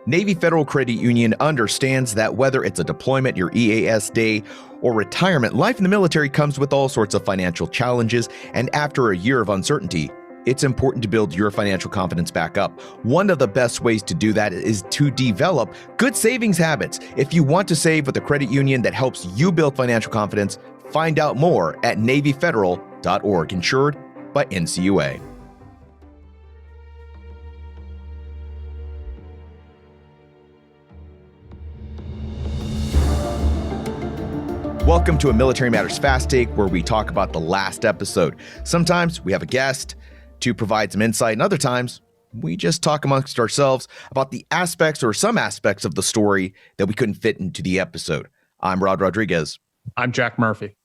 Navy Federal Credit Union understands that whether it's a deployment, your EAS day, or retirement, life in the military comes with all sorts of financial challenges, and after a year of uncertainty, it's important to build your financial confidence back up. One of the best ways to do that is to develop good savings habits. If you want to save with a credit union that helps you build financial confidence, find out more at NavyFederal.org, insured by NCUA. Welcome to a Military Matters Fast Take, where we talk about the last episode. Sometimes we have a guest to provide some insight, and other times we just talk amongst ourselves about the aspects or some aspects of the story that we couldn't fit into the episode. I'm Rod Rodriguez. I'm Jack Murphy.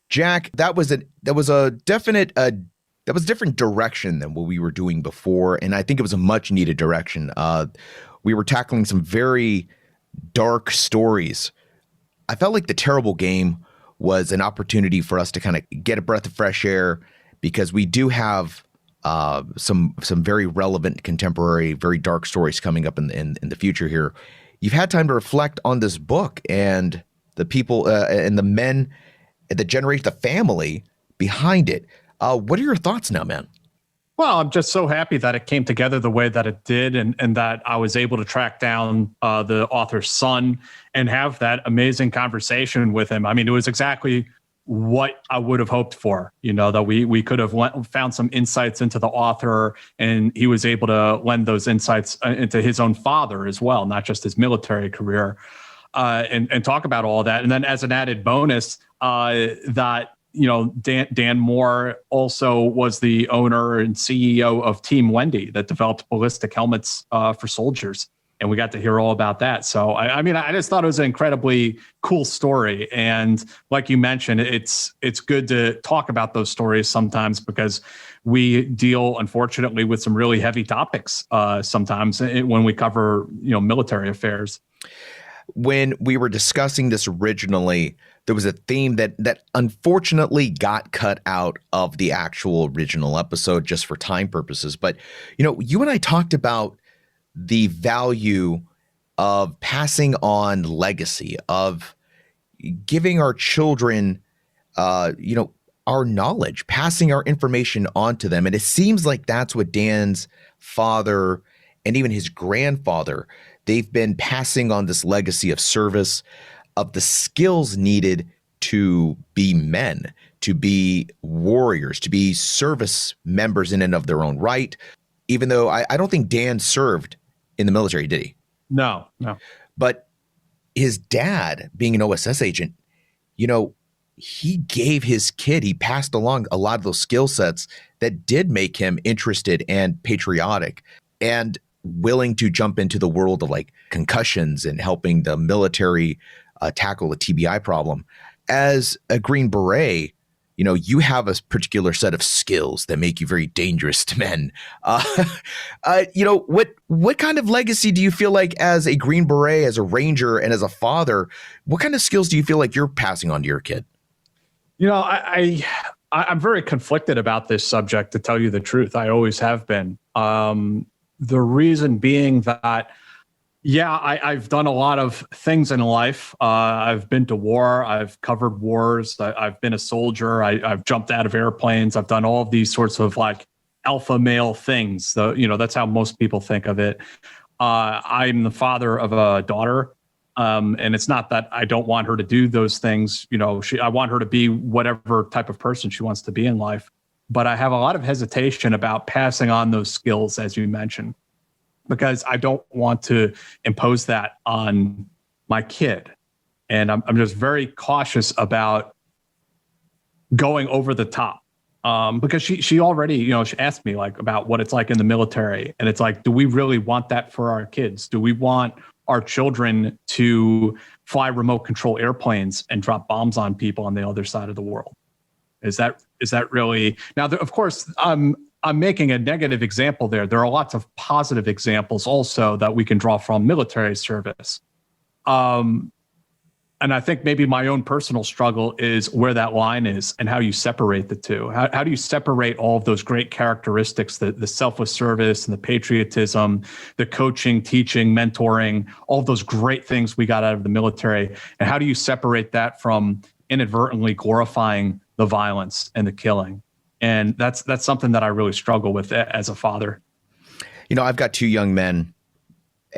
Jack, that was a different direction than what we were doing before, and I think it was a much needed direction. We were tackling some very dark stories. I felt like The Terrible Game was an opportunity for us to kind of get a breath of fresh air, because we do have some very relevant, contemporary, very dark stories coming up in the future here. You've had time to reflect on this book and the people and the men, the generation, the family behind it. What are your thoughts now, man? Well, I'm just so happy that it came together the way that it did, and that I was able to track down the author's son and have that amazing conversation with him. I mean, it was exactly what I would have hoped for, that we could have found some insights into the author, and he was able to lend those insights into his own father as well, not just his military career, and talk about all that. And then as an added bonus, that Dan Moore also was the owner and CEO of Team Wendy that developed ballistic helmets for soldiers. And we got to hear all about that. So, I just thought it was an incredibly cool story. And like you mentioned, it's good to talk about those stories sometimes, because we deal, unfortunately, with some really heavy topics sometimes when we cover, military affairs. When we were discussing this originally, there was a theme that unfortunately got cut out of the actual original episode just for time purposes. But, you and I talked about the value of passing on legacy, of giving our children, our knowledge, passing our information on to them. And it seems like that's what Dan's father and even his grandfather, they've been passing on this legacy of service, of the skills needed to be men, to be warriors, to be service members in and of their own right. Even though I don't think Dan served in the military, did he? No. But his dad, being an OSS agent, he gave his kid, he passed along a lot of those skill sets that did make him interested and patriotic and willing to jump into the world of like concussions and helping the military tackle the TBI problem. As a Green Beret, you have a particular set of skills that make you very dangerous to men. What kind of legacy do you feel like as a Green Beret, as a Ranger, and as a father, what kind of skills do you feel like you're passing on to your kid? I'm very conflicted about this subject, to tell you the truth. I always have been. The reason being that, I've done a lot of things in life. I've been to war. I've covered wars. I've been a soldier. I've jumped out of airplanes. I've done all of these sorts of like alpha male things. That's how most people think of it. I'm the father of a daughter. And it's not that I don't want her to do those things. I want her to be whatever type of person she wants to be in life. But I have a lot of hesitation about passing on those skills, as you mentioned, because I don't want to impose that on my kid. And I'm just very cautious about going over the top, because she already, she asked me like about what it's like in the military. And it's like, do we really want that for our kids? Do we want our children to fly remote control airplanes and drop bombs on people on the other side of the world? Is that really now? Of course, I'm making a negative example there. There are lots of positive examples also that we can draw from military service. And I think maybe my own personal struggle is where that line is and how you separate the two. How do you separate all of those great characteristics, the selfless service and the patriotism, the coaching, teaching, mentoring, all of those great things we got out of the military? And how do you separate that from inadvertently glorifying the violence and the killing? And that's something that I really struggle with as a father. I've got two young men,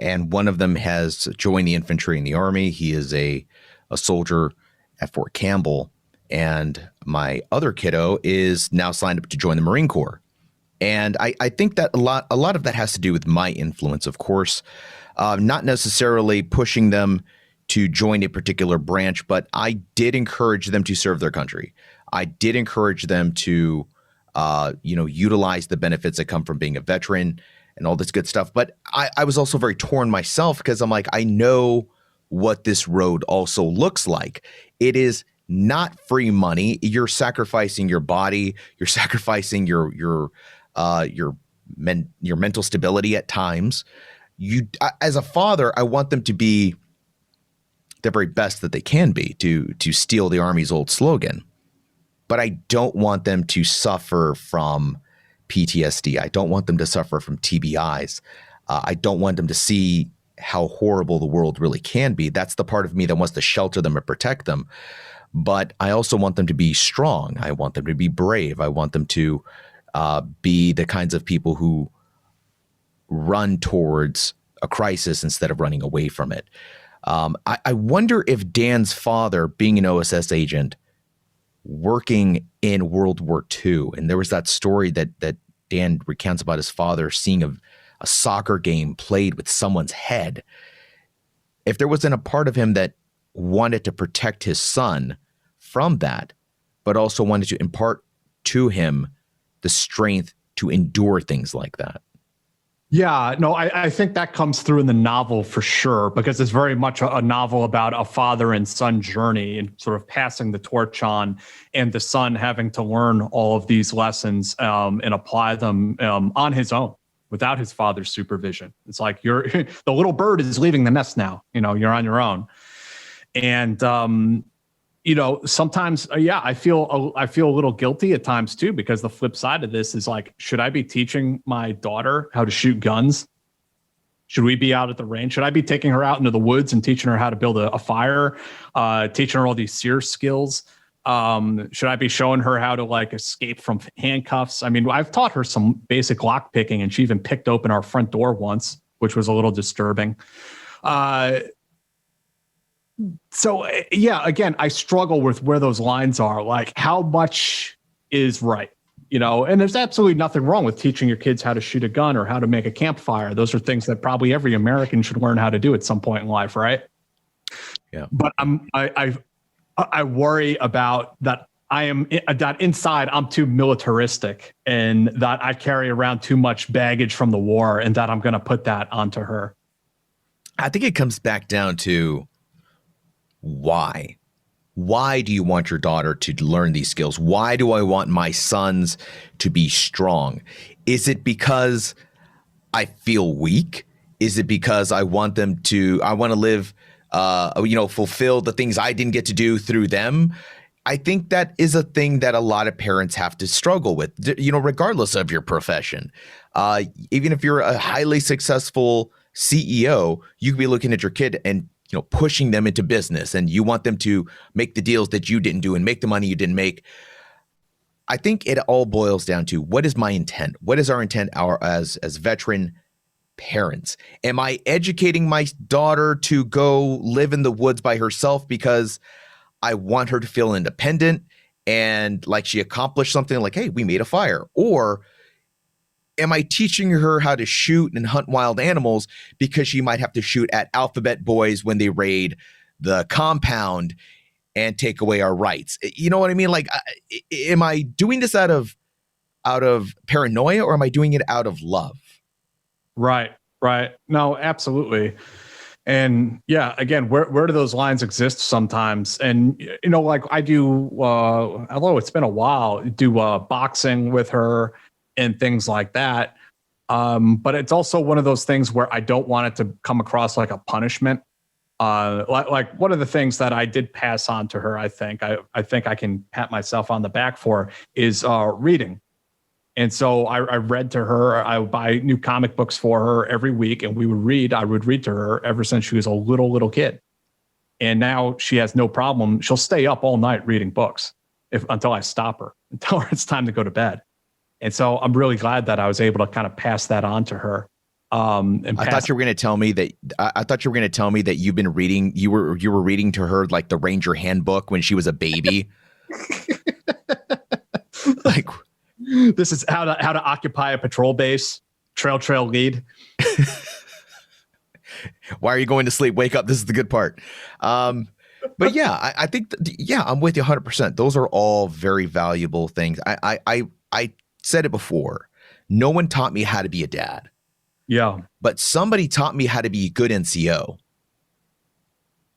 and one of them has joined the infantry in the Army. He is a soldier at Fort Campbell, and my other kiddo is now signed up to join the Marine Corps. And I think that a lot of that has to do with my influence, of course, not necessarily pushing them to join a particular branch, but I did encourage them to serve their country. I did encourage them to, utilize the benefits that come from being a veteran and all this good stuff. But I was also very torn myself because I'm like, I know what this road also looks like. It is not free money. You're sacrificing your body. You're sacrificing your mental stability at times. As a father, I want them to be the very best that they can be, to steal the Army's old slogan. But I don't want them to suffer from PTSD. I don't want them to suffer from TBIs. I don't want them to see how horrible the world really can be. That's the part of me that wants to shelter them and protect them. But I also want them to be strong. I want them to be brave. I want them to be the kinds of people who run towards a crisis instead of running away from it. I wonder if Dan's father, being an OSS agent, working in World War II, and there was that story that Dan recounts about his father seeing a soccer game played with someone's head. If there wasn't a part of him that wanted to protect his son from that, but also wanted to impart to him the strength to endure things like that. Yeah, no, I think that comes through in the novel for sure, because it's very much a novel about a father and son journey and sort of passing the torch on, and the son having to learn all of these lessons and apply them on his own without his father's supervision. It's like the little bird is leaving the nest now, you're on your own. And sometimes, I feel a little guilty at times too, because the flip side of this is like, should I be teaching my daughter how to shoot guns? Should we be out at the range? Should I be taking her out into the woods and teaching her how to build a fire, teaching her all these SEER skills? Should I be showing her how to escape from handcuffs? I mean, I've taught her some basic lock picking, and she even picked open our front door once, which was a little disturbing. So again, I struggle with where those lines are, like how much is right, and there's absolutely nothing wrong with teaching your kids how to shoot a gun or how to make a campfire. Those are things that probably every American should learn how to do at some point in life. Right. Yeah. But I worry about that. That inside I'm too militaristic, and that I carry around too much baggage from the war, and that I'm going to put that onto her. I think it comes back down to, why? Why do you want your daughter to learn these skills? Why do I want my sons to be strong? Is it because I feel weak? Is it because I want to live, fulfill the things I didn't get to do through them? I think that is a thing that a lot of parents have to struggle with, regardless of your profession. Even if you're a highly successful CEO, you could be looking at your kid and pushing them into business, and you want them to make the deals that you didn't do and make the money you didn't make. I think it all boils down to, what is my intent? What is our intent as veteran parents? Am I educating my daughter to go live in the woods by herself because I want her to feel independent and like she accomplished something, like, hey, we made a fire? Or am I teaching her how to shoot and hunt wild animals because she might have to shoot at alphabet boys when they raid the compound and take away our rights? You know what I mean? Like, am I doing this out of paranoia, or am I doing it out of love? Right. No, absolutely. And again, where do those lines exist sometimes? And, I do, although it's been a while, do boxing with her and things like that. But it's also one of those things where I don't want it to come across like a punishment. Like one of the things that I did pass on to her, I think I can pat myself on the back for, is reading. And so I read to her. I would buy new comic books for her every week, and we would read. I would read to her ever since she was a little kid. And now she has no problem. She'll stay up all night reading books until I stop her and tell her it's time to go to bed. And so I'm really glad that I was able to kind of pass that on to her. I thought you were going to tell me that you've been reading. You were reading to her like the Ranger Handbook when she was a baby. Like, this is how to occupy a patrol base. Trail lead. Why are you going to sleep? Wake up. This is the good part. But yeah, I think I'm with you 100%. Those are all very valuable things. I said it before. No one taught me how to be a dad. Yeah. But somebody taught me how to be a good NCO.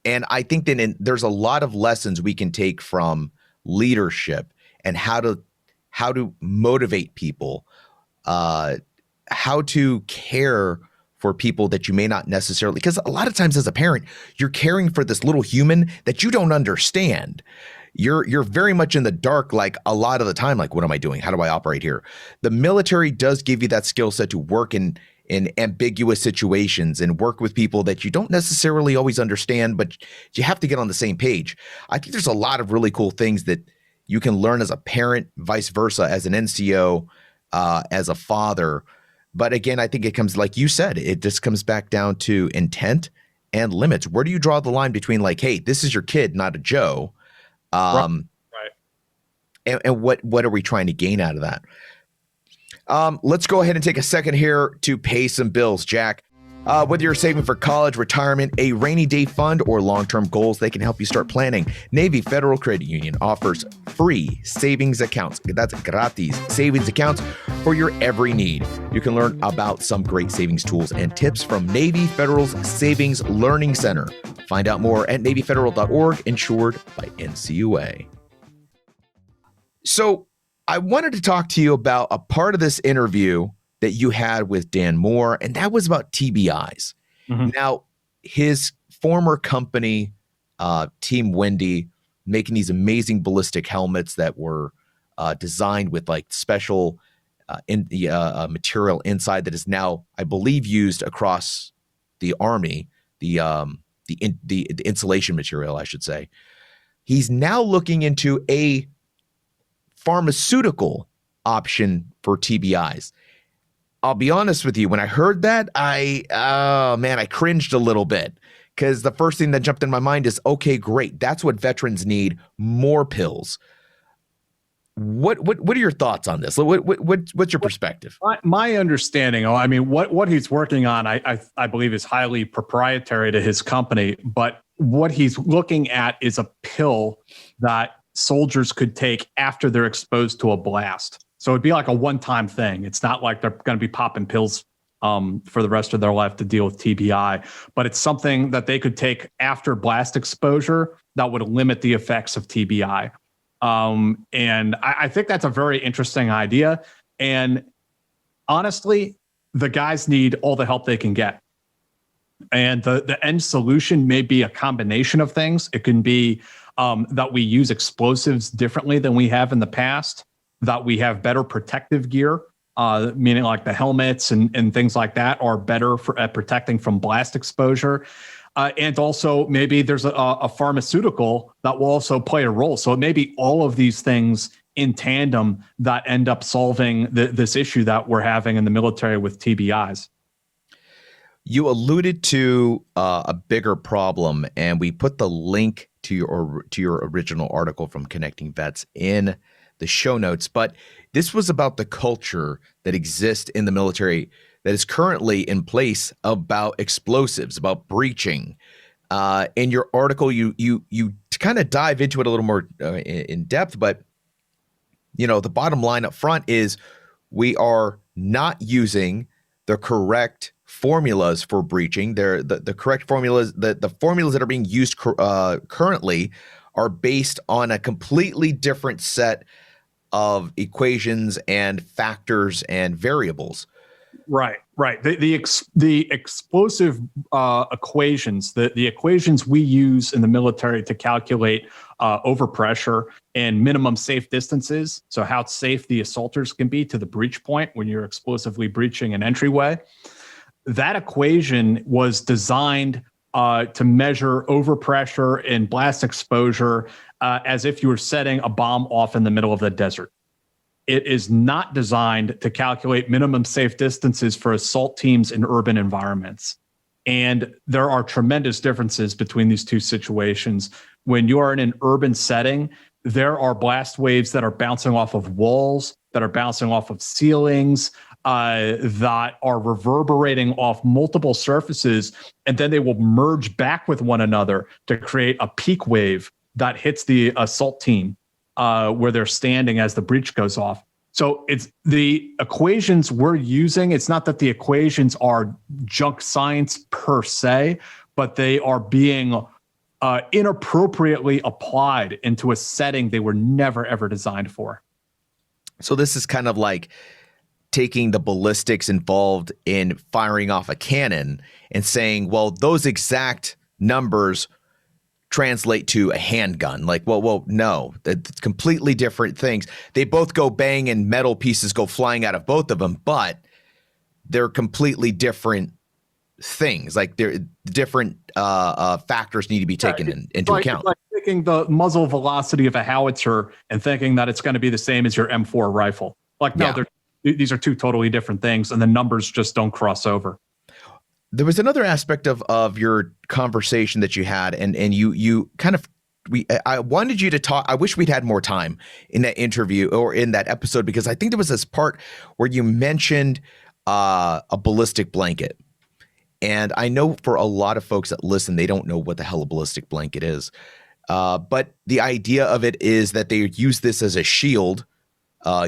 And I think that there's a lot of lessons we can take from leadership and how to motivate people, how to care for people that you may not necessarily, because a lot of times as a parent, you're caring for this little human that you don't understand. You're very much in the dark, like a lot of the time, like, what am I doing? How do I operate here? The military does give you that skill set to work in ambiguous situations and work with people that you don't necessarily always understand, but you have to get on the same page. I think there's a lot of really cool things that you can learn as a parent, vice versa, as an NCO, as a father. But again, I think it comes, like you said, it just comes back down to intent and limits. Where do you draw the line between, like, hey, this is your kid, not a Joe? Right. And what are we trying to gain out of that? Let's go ahead and take a second here to pay some bills, Jack. Whether you're saving for college, retirement, a rainy day fund, or long-term goals, they can help you start planning. Navy Federal Credit Union offers free savings accounts. That's gratis savings accounts for your every need. You can learn about some great savings tools and tips from Navy Federal's Savings Learning Center. Find out more at NavyFederal.org, insured by NCUA. So I wanted to talk to you about a part of this interview that you had with Dan Moore, and that was about TBIs. Mm-hmm. Now, his former company, Team Wendy, making these amazing ballistic helmets that were designed with like special material inside that is now, I believe, used across the Army, the insulation material, I should say. He's now looking into a pharmaceutical option for TBIs. I'll be honest with you. When I heard that, I cringed a little bit, because the first thing that jumped in my mind is, okay, great. That's what veterans need, more pills. What are your thoughts on this? What's your perspective? My understanding, I mean, what he's working on, I believe is highly proprietary to his company, but what he's looking at is a pill that soldiers could take after they're exposed to a blast. So it'd be like a one-time thing. It's not like they're going to be popping pills for the rest of their life to deal with TBI, but it's something that they could take after blast exposure that would limit the effects of TBI. And I think that's a very interesting idea. And honestly, the guys need all the help they can get. And the end solution may be a combination of things. It can be that we use explosives differently than we have in the past, that we have better protective gear, meaning like the helmets and things like that are better at protecting from blast exposure. And also maybe there's a pharmaceutical that will also play a role. So it may be all of these things in tandem that end up solving this issue that we're having in the military with TBIs. You alluded to a bigger problem, and we put the link to your original article from Connecting Vets in the show notes. But this was about the culture that exists in the military that is currently in place about explosives, about breaching. In your article, you kind of dive into it a little more in depth, but the bottom line up front is we are not using the correct formulas for breaching. They're the correct formulas. The formulas that are being used currently are based on a completely different set of equations and factors and variables. Right, right. The explosive equations, the equations we use in the military to calculate overpressure and minimum safe distances. So how safe the assaulters can be to the breach point when you're explosively breaching an entryway. That equation was designed to measure overpressure and blast exposure as if you were setting a bomb off in the middle of the desert. It is not designed to calculate minimum safe distances for assault teams in urban environments. And there are tremendous differences between these two situations. When you are in an urban setting, there are blast waves that are bouncing off of walls, that are bouncing off of ceilings, that are reverberating off multiple surfaces, and then they will merge back with one another to create a peak wave that hits the assault team where they're standing as the breach goes off. So it's the equations we're using. It's not that the equations are junk science per se, but they are being inappropriately applied into a setting they were never, ever designed for. So this is kind of like taking the ballistics involved in firing off a cannon and saying, well, those exact numbers translate to a handgun. Like, well, no, it's completely different things. They both go bang and metal pieces go flying out of both of them, but they're completely different things. Like they're different factors need to be taken into account. It's like taking the muzzle velocity of a howitzer and thinking that it's going to be the same as your M4 rifle. Like, no, these are two totally different things, and the numbers just don't cross over. There was another aspect of your conversation that you had, and you kind of I wanted you to talk. I wish we'd had more time in that interview or in that episode, because I think there was this part where you mentioned a ballistic blanket, and I know for a lot of folks that listen, they don't know what the hell a ballistic blanket is, but the idea of it is that they use this as a shield.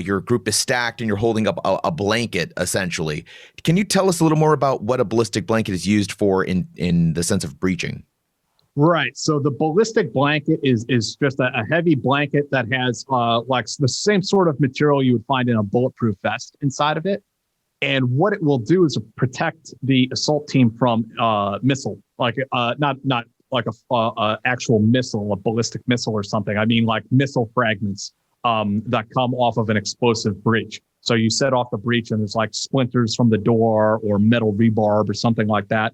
Your group is stacked and you're holding up a blanket, essentially. Can you tell us a little more about what a ballistic blanket is used for in the sense of breaching? Right. So the ballistic blanket is just a heavy blanket that has like the same sort of material you would find in a bulletproof vest inside of it. And what it will do is protect the assault team from missile, like not like a actual missile, a ballistic missile or something. I mean, like missile fragments that come off of an explosive breach. So you set off the breach and there's like splinters from the door or metal rebarb or something like that.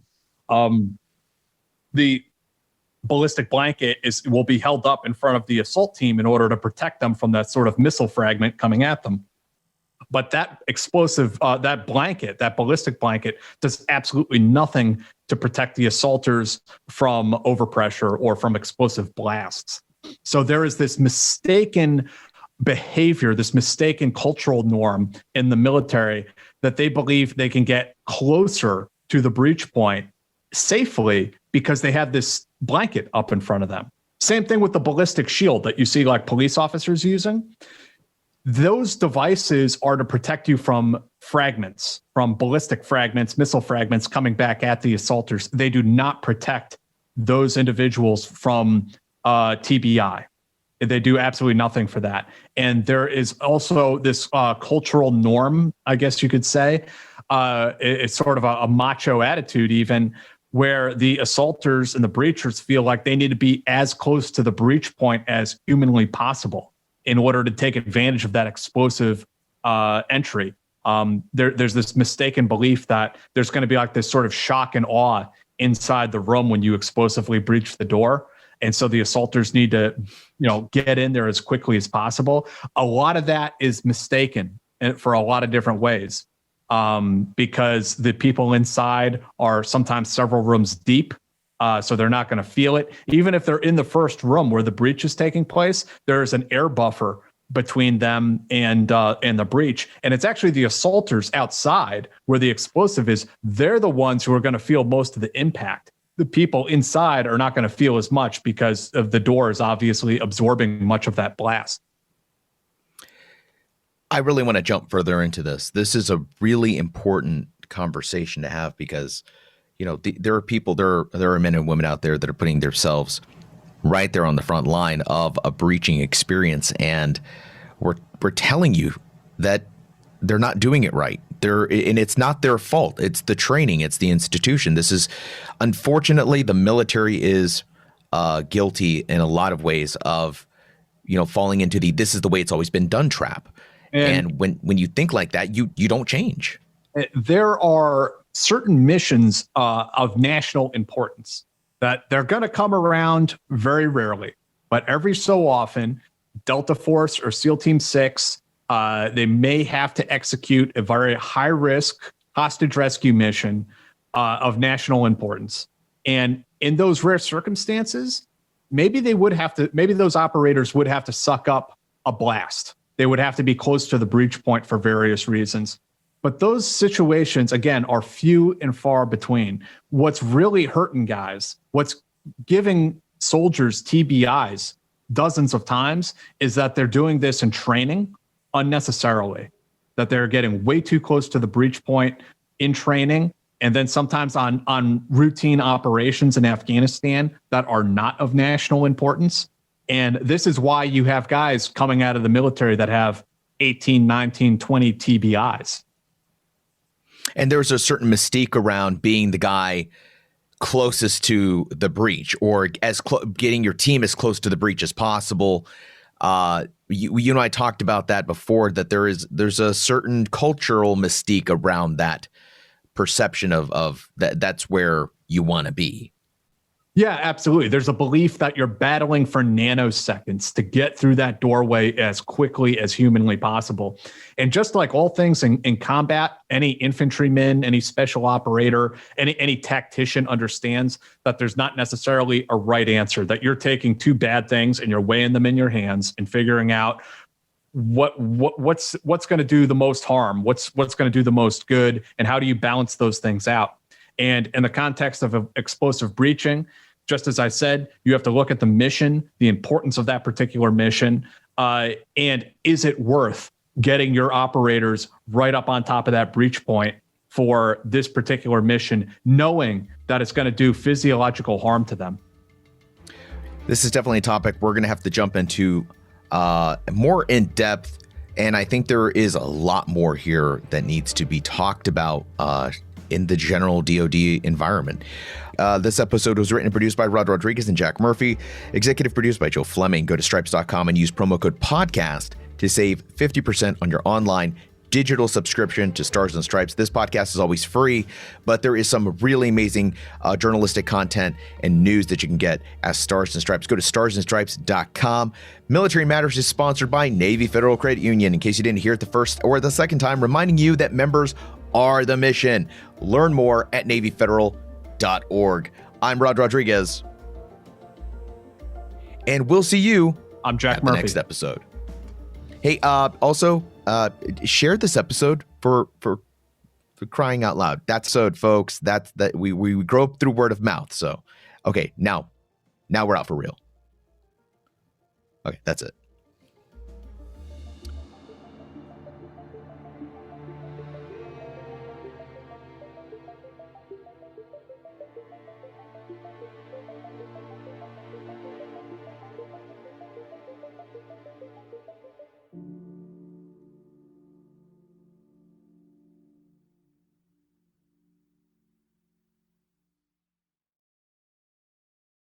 The ballistic blanket will be held up in front of the assault team in order to protect them from that sort of missile fragment coming at them. But that explosive, that ballistic blanket does absolutely nothing to protect the assaulters from overpressure or from explosive blasts. So there is this mistaken behavior, this mistaken cultural norm in the military that they believe they can get closer to the breach point safely because they have this blanket up in front of them. Same thing with the ballistic shield that you see like police officers using. Those devices are to protect you from fragments, from ballistic fragments, missile fragments coming back at the assaulters. They do not protect those individuals from TBI. They do absolutely nothing for that. And there is also this cultural norm, I guess you could say. It's sort of a macho attitude even, where the assaulters and the breachers feel like they need to be as close to the breach point as humanly possible in order to take advantage of that explosive entry. There's this mistaken belief that there's going to be like this sort of shock and awe inside the room when you explosively breach the door. And so the assaulters need to, get in there as quickly as possible. A lot of that is mistaken for a lot of different ways, because the people inside are sometimes several rooms deep. So they're not going to feel it. Even if they're in the first room where the breach is taking place, there's an air buffer between them and the breach. And it's actually the assaulters outside where the explosive is. They're the ones who are going to feel most of the impact. The people inside are not going to feel as much because of the door is obviously absorbing much of that blast. I really want to jump further into this. This is a really important conversation to have because, there are people, there are men and women out there that are putting themselves right there on the front line of a breaching experience. And we're telling you that they're not doing it right. And it's not their fault. It's the training. It's the institution. This is, unfortunately, the military is guilty in a lot of ways of, falling into this is the way it's always been done trap. And when you think like that, you don't change. There are certain missions of national importance that they're going to come around very rarely, but every so often, Delta Force or SEAL Team 6, they may have to execute a very high risk hostage rescue mission of national importance. And in those rare circumstances, maybe those operators would have to suck up a blast. They would have to be close to the breach point for various reasons. But those situations, again, are few and far between. What's really hurting guys, what's giving soldiers TBIs dozens of times, is that they're doing this in training unnecessarily, that they're getting way too close to the breach point in training, and then sometimes on routine operations in Afghanistan that are not of national importance. And this is why you have guys coming out of the military that have 18, 19, 20 TBIs. And there's a certain mystique around being the guy closest to the breach, or getting your team as close to the breach as possible. You and I talked about that before, that there's a certain cultural mystique around that perception of that's where you want to be. Yeah, absolutely. There's a belief that you're battling for nanoseconds to get through that doorway as quickly as humanly possible. And just like all things in combat, any infantryman, any special operator, any tactician understands that there's not necessarily a right answer, that you're taking two bad things and you're weighing them in your hands and figuring out what's going to do the most harm, what's going to do the most good, and how do you balance those things out. And in the context of explosive breaching, just as I said, you have to look at the mission, the importance of that particular mission, and is it worth getting your operators right up on top of that breach point for this particular mission, knowing that it's going to do physiological harm to them. This is definitely a topic we're going to have to jump into more in depth. And I think there is a lot more here that needs to be talked about in the general DoD environment. This episode was written and produced by Rod Rodriguez and Jack Murphy, executive produced by Joe Fleming. Go to stripes.com and use promo code podcast to save 50% on your online digital subscription to Stars and Stripes. This podcast is always free, but there is some really amazing journalistic content and news that you can get at Stars and Stripes. Go to starsandstripes.com. Military Matters is sponsored by Navy Federal Credit Union. In case you didn't hear it the first or the second time, reminding you that members are the mission. Learn more at NavyFederal.org. I'm Rod Rodriguez, and we'll see you I'm Jack at Murphy. the next episode. Hey, also, share this episode for crying out loud. That's so, folks. That we grow up through word of mouth. So, okay, now we're out for real. Okay, that's it.